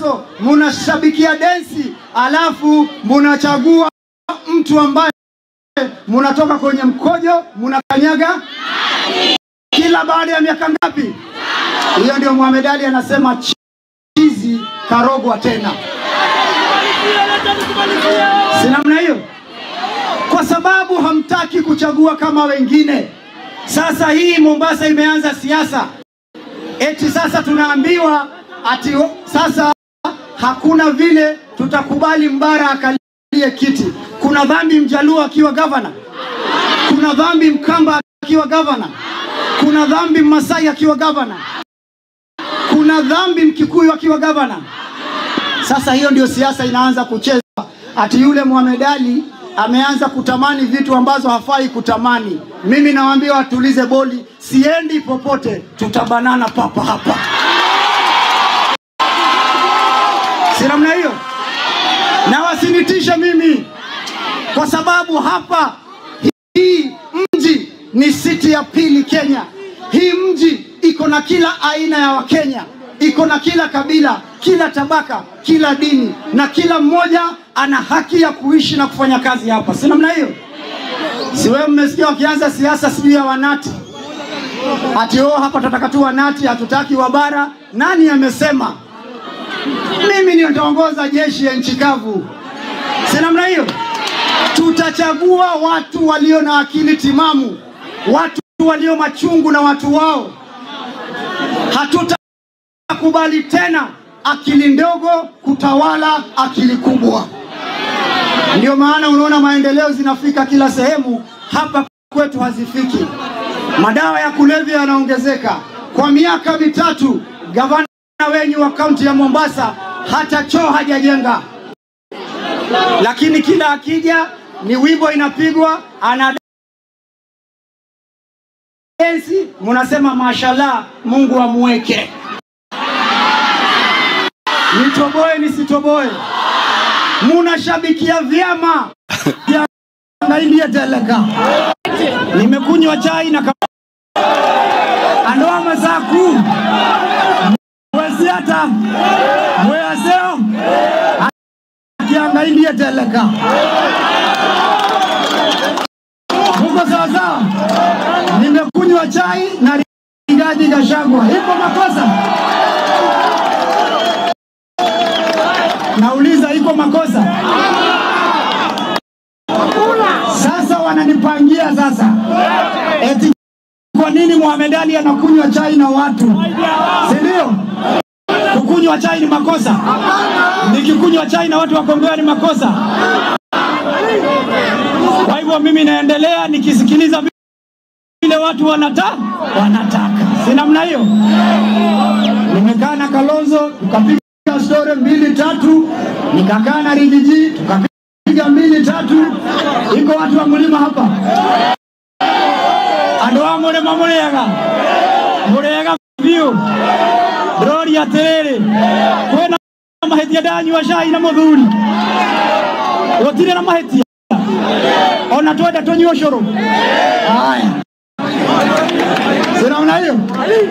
Bomaso munashabikia densi, alafu munachagua mtu ambaye munatoka kwenye mkojo munakanyaga kila baada ya miaka ngapi? Hiyo ndio Mohamed Ali anasema chizi karogwa tena. Si namna hiyo? Kwa sababu hamtaki kuchagua kama wengine. Sasa hii Mombasa imeanza siasa. Eti sasa tunaambiwa ati sasa hakuna vile tutakubali Mbara akalie kiti. Kuna dhambi Mjaluo akiwa governor? Kuna dhambi Mkamba akiwa governor? Kuna dhambi Masai akiwa governor? Kuna dhambi Mkikuyu akiwa governor? Sasa hiyo ndio siasa inaanza kucheza. Ati yule Mohamed Ali ameanza kutamani vitu ambazo hafai kutamani. Mimi nawaambia watulize boli, siendi popote, tutabanana papa hapa. Si namna hiyo? Na wasinitisha mimi, kwa sababu hapa hii mji ni city ya pili Kenya. Hii mji iko na kila aina ya Wakenya, iko na kila kabila, kila tabaka, kila dini, na kila mmoja ana haki ya kuishi na kufanya kazi hapa. Si namna hiyo? Si wewe mmesikia wakianza siasa sijui ya wanati? Ati hapa tutataka tu wanati, hatutaki wabara. Nani amesema? Mimi ndio nitaongoza jeshi ya nchi kavu. Si namna hiyo? Tutachagua watu walio na akili timamu, watu walio machungu na watu wao. Hatutakubali tena akili ndogo kutawala akili kubwa. Ndio maana unaona maendeleo zinafika kila sehemu, hapa kwetu hazifiki. Madawa ya kulevya yanaongezeka. Kwa miaka mitatu gavana wenyu wa kaunti ya Mombasa hata choo hajajenga. Lakini kila akija ni wimbo inapigwa, ana densi, munasema mashallah, Mungu amuweke. Nitoboe nisitoboe, munashabikia vyama na India Teleka. Nimekunywa chai na andoa mazaku wesiata mwaseo akianga India Teleka. Mungu sasa, nimekunywa chai na Rigathi Gachagua. Iko makosa? Nauliza, iko makosa? Sasa wananipangia sasa, eti kwa nini Mohamed Ali anakunywa chai na watu? Si ndio? Kukunywa chai ni makosa? Nikikunywa chai na watu wa Kongowea ni makosa? Kwa hivyo mimi naendelea nikisikiliza vile watu wanataka. Si namna hiyo? Nimekaa na Kalonzo tukapiga story 2-3, nikakaa na Rigiji tukapiga 2-3. Iko watu wa mlima hapa. Andoa murega view. Drori ya terere. Kwena mahetia danyu wa shai na muthuri. Otire na mahetia. Ona twenda tunywe coro. Haya. Sina mnayo? Ali.